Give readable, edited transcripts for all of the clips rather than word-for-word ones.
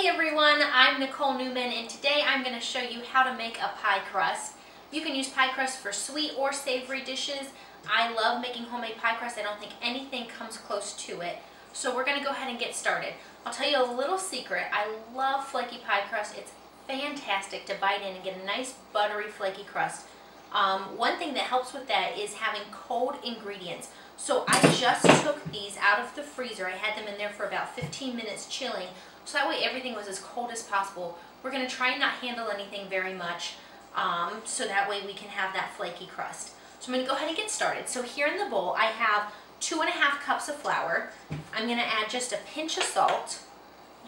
Hey everyone, I'm Nicole Newman and today I'm going to show you how to make a pie crust. You can use pie crust for sweet or savory dishes. I love making homemade pie crust. I don't think anything comes close to it. So we're going to go ahead and get started. I'll tell you a little secret. I love flaky pie crust. It's fantastic to bite in and get a nice buttery flaky crust. One thing that helps with that is having cold ingredients. So I just took these out of the freezer. I had them in there for about 15 minutes chilling. So that way everything was as cold as possible. We're going to try and not handle anything very much so that way we can have that flaky crust. So I'm going to go ahead and get started. So here in the bowl I have 2.5 cups of flour. I'm going to add just a pinch of salt.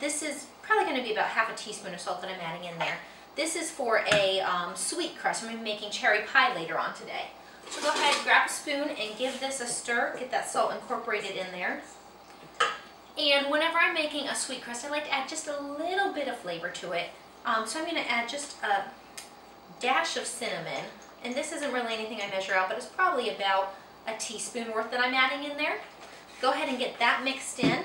This is probably going to be about half a teaspoon of salt that I'm adding in there. This is for a sweet crust. I'm going to be making cherry pie later on today. So go ahead, grab a spoon and give this a stir. Get that salt incorporated in there. And whenever I'm making a sweet crust, I like to add just a little bit of flavor to it. So I'm going to add just a dash of cinnamon. And this isn't really anything I measure out, but it's probably about a teaspoon worth that I'm adding in there. Go ahead and get that mixed in.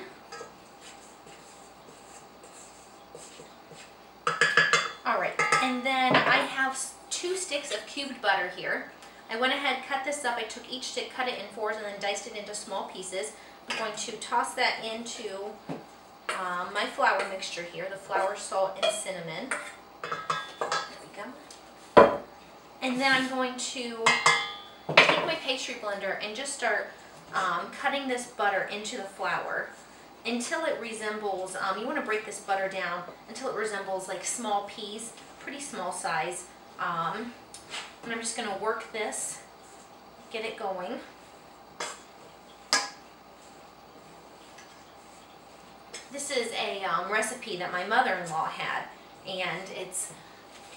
Alright, and then I have 2 sticks of cubed butter here. I went ahead, cut this up. I took each stick, cut it in 4s, and then diced it into small pieces. I'm going to toss that into my flour mixture here, the flour, salt, and cinnamon. There we go. And then I'm going to take my pastry blender and just start cutting this butter into the flour until it resembles, you want to break this butter down until it resembles like small peas, pretty small size. And I'm just going to work this, get it going. This is a recipe that my mother-in-law had, and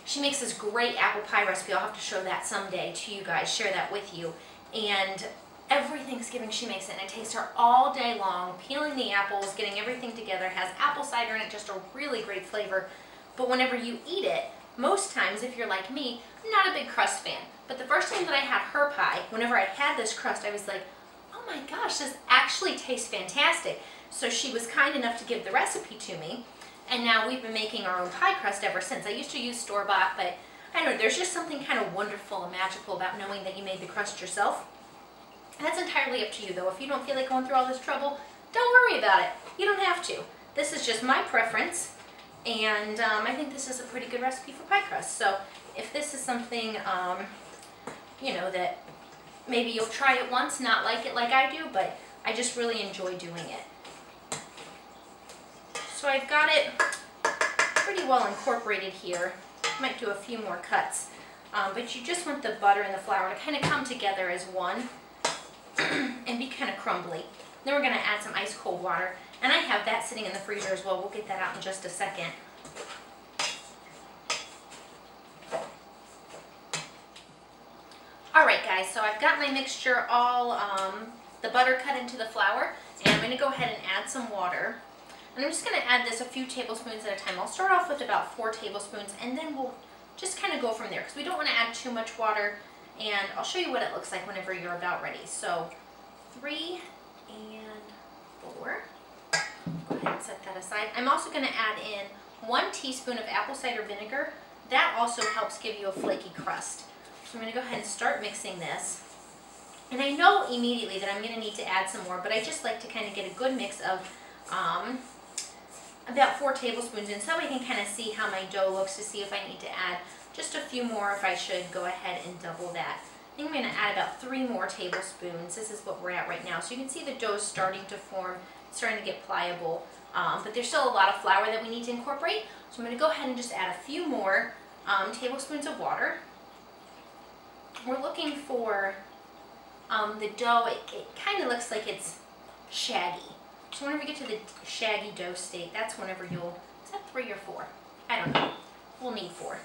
she makes this great apple pie recipe. I'll have to show that someday to you guys, share that with you. And every Thanksgiving she makes it, and I taste her all day long, peeling the apples, getting everything together. It has apple cider in it, just a really great flavor. But whenever you eat it, most times, if you're like me, I'm not a big crust fan. But the first time that I had her pie, whenever I had this crust, I was like, oh my gosh, this actually tastes fantastic. So she was kind enough to give the recipe to me, and now we've been making our own pie crust ever since. I used to use store-bought, but I don't know, there's just something kind of wonderful and magical about knowing that you made the crust yourself. And that's entirely up to you, though. If you don't feel like going through all this trouble, don't worry about it. You don't have to. This is just my preference, and I think this is a pretty good recipe for pie crust. So if this is something, you know, that maybe you'll try it once, not like it like I do, but I just really enjoy doing it. So I've got it pretty well incorporated here. Might do a few more cuts, but you just want the butter and the flour to kind of come together as one and be kind of crumbly. Then we're going to add some ice cold water, and I have that sitting in the freezer as well. We'll get that out in just a second. Alright guys, so I've got my mixture all, the butter cut into the flour, and I'm going to go ahead and add some water. And I'm just going to add this a few tablespoons at a time. I'll start off with about 4 tablespoons, and then we'll just kind of go from there, because we don't want to add too much water, and I'll show you what it looks like whenever you're about ready. So 3 and 4. Go ahead and set that aside. I'm also going to add in 1 teaspoon of apple cider vinegar. That also helps give you a flaky crust. So I'm going to go ahead and start mixing this. And I know immediately that I'm going to need to add some more, but I just like to kind of get a good mix of about 4 tablespoons in, so that way I can kind of see how my dough looks, to see if I need to add just a few more. If I should go ahead and double that. I think I'm going to add about 3 more tablespoons. This is what we're at right now. So you can see the dough is starting to form, starting to get pliable, but there's still a lot of flour that we need to incorporate. So I'm going to go ahead and just add a few more tablespoons of water. We're looking for the dough, it kind of looks like it's shaggy. So whenever you get to the shaggy dough state, that's whenever you'll, is that 3 or 4? I don't know. We'll need 4.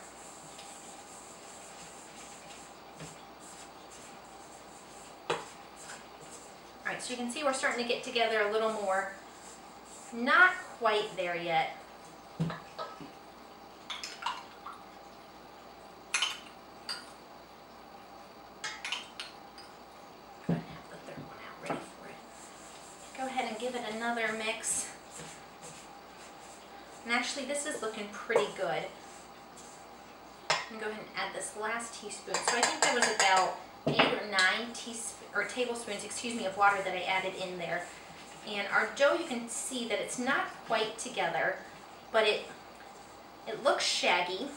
Alright, so you can see we're starting to get together a little more. Not quite there yet. Give it another mix. And actually this is looking pretty good. I'm going to go ahead and add this last teaspoon. So I think there was about 8 or 9 tablespoons, excuse me, of water that I added in there. And our dough, you can see that it's not quite together, but it looks shaggy.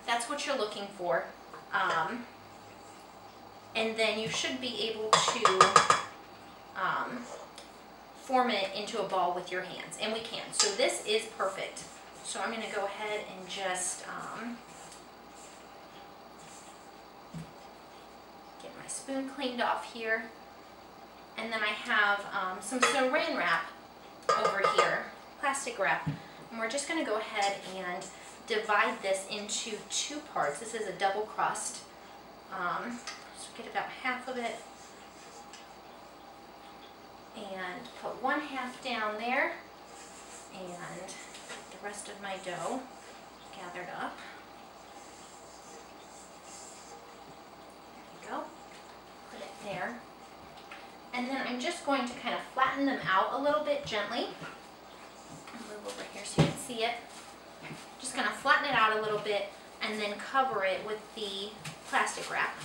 That's what you're looking for. And then you should be able to form it into a ball with your hands, and we can. So this is perfect. So I'm going to go ahead and just get my spoon cleaned off here. And then I have some saran wrap over here, plastic wrap. And we're just going to go ahead and divide this into 2 parts. This is a double crust. So get about half of it and put 1/2 down there, and the rest of my dough gathered up. There you go. Put it there. And then I'm just going to kind of flatten them out a little bit gently. I'll move over here so you can see it. Just going to flatten it out a little bit and then cover it with the plastic wrap.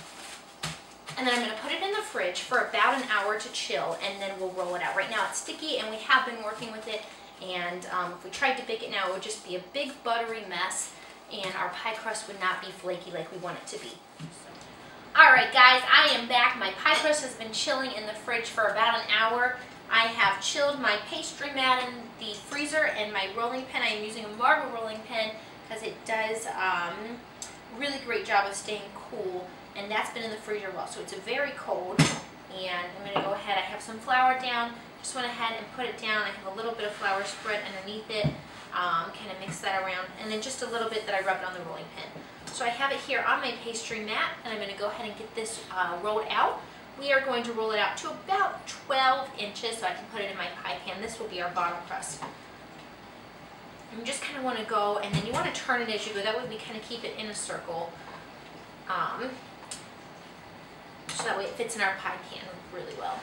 And then I'm going to put it in the fridge for about an hour to chill, and then we'll roll it out. Right now it's sticky and we have been working with it, and if we tried to bake it now it would just be a big buttery mess and our pie crust would not be flaky like we want it to be. Alright guys, I am back. My pie crust has been chilling in the fridge for about an hour. I have chilled my pastry mat in the freezer, and my rolling pin, I am using a marble rolling pin because it does really great job of staying cool, and that's been in the freezer well. So it's very cold, and I'm going to go ahead. I have some flour down. Just went ahead and put it down. I have a little bit of flour spread underneath it. Kind of mix that around, and then just a little bit that I rubbed on the rolling pin. So I have it here on my pastry mat, and I'm going to go ahead and get this rolled out. We are going to roll it out to about 12 inches so I can put it in my pie pan. This will be our bottom crust. You just kind of want to go, and then you want to turn it as you go. That way we kind of keep it in a circle. So that way it fits in our pie pan really well.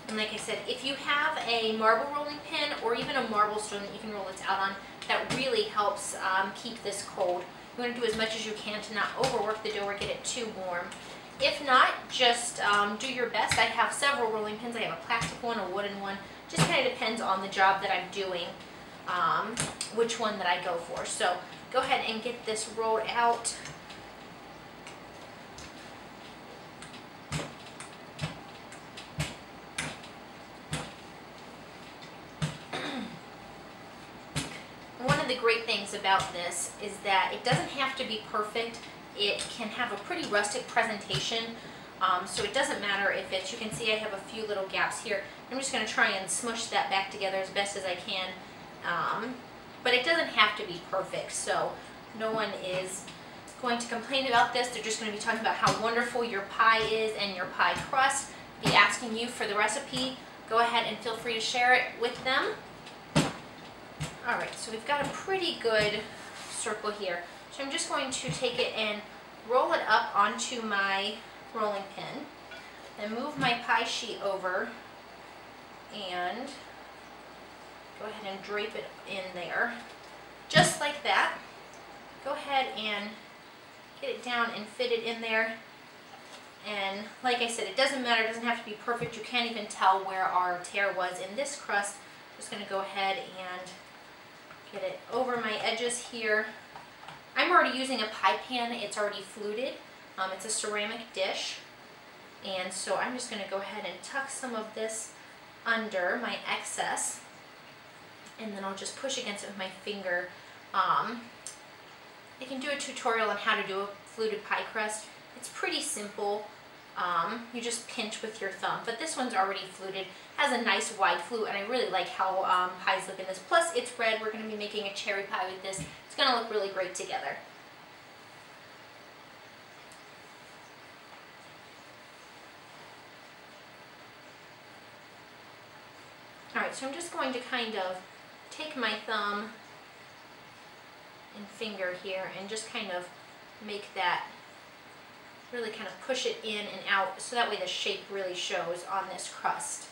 And like I said, if you have a marble rolling pin or even a marble stone that you can roll this out on, that really helps keep this cold. You want to do as much as you can to not overwork the dough or get it too warm. If not, just do your best. I have several rolling pins. I have a plastic one, a wooden one. Just kind of depends on the job that I'm doing, which one that I go for. So go ahead and get this rolled out. The great things about this is that it doesn't have to be perfect. It can have a pretty rustic presentation, so it doesn't matter if it's, you can see I have a few little gaps here. I'm just going to try and smush that back together as best as I can, but it doesn't have to be perfect, so no one is going to complain about this. They're just going to be talking about how wonderful your pie is and your pie crust, be asking you for the recipe. Go ahead and feel free to share it with them. Alright, so we've got a pretty good circle here. So I'm just going to take it and roll it up onto my rolling pin. Then move my pie sheet over and go ahead and drape it in there. Just like that. Go ahead and get it down and fit it in there. And like I said, it doesn't matter, it doesn't have to be perfect. You can't even tell where our tear was in this crust. I'm just going to go ahead and get it over my edges here. I'm already using a pie pan. It's already fluted. It's a ceramic dish. And so I'm just going to go ahead and tuck some of this under my excess. And then I'll just push against it with my finger. You can do a tutorial on how to do a fluted pie crust. It's pretty simple. You just pinch with your thumb, but this one's already fluted, has a nice wide flute, and I really like how pies look in this. Plus it's red. We're going to be making a cherry pie with this. It's going to look really great together. Alright, so I'm just going to kind of take my thumb and finger here and just kind of make that, really kind of push it in and out so that way the shape really shows on this crust.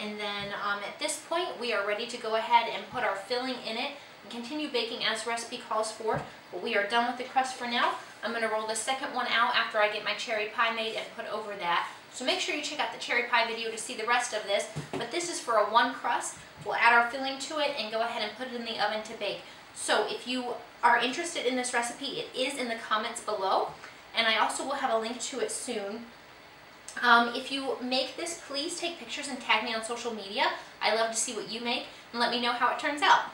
And then at this point, we are ready to go ahead and put our filling in it and continue baking as the recipe calls for. But we are done with the crust for now. I'm going to roll the second one out after I get my cherry pie made and put over that. So make sure you check out the cherry pie video to see the rest of this. But this is for a one crust. We'll add our filling to it and go ahead and put it in the oven to bake. So if you are interested in this recipe, it is in the comments below. And I also will have a link to it soon. If you make this, please take pictures and tag me on social media. I love to see what you make and let me know how it turns out.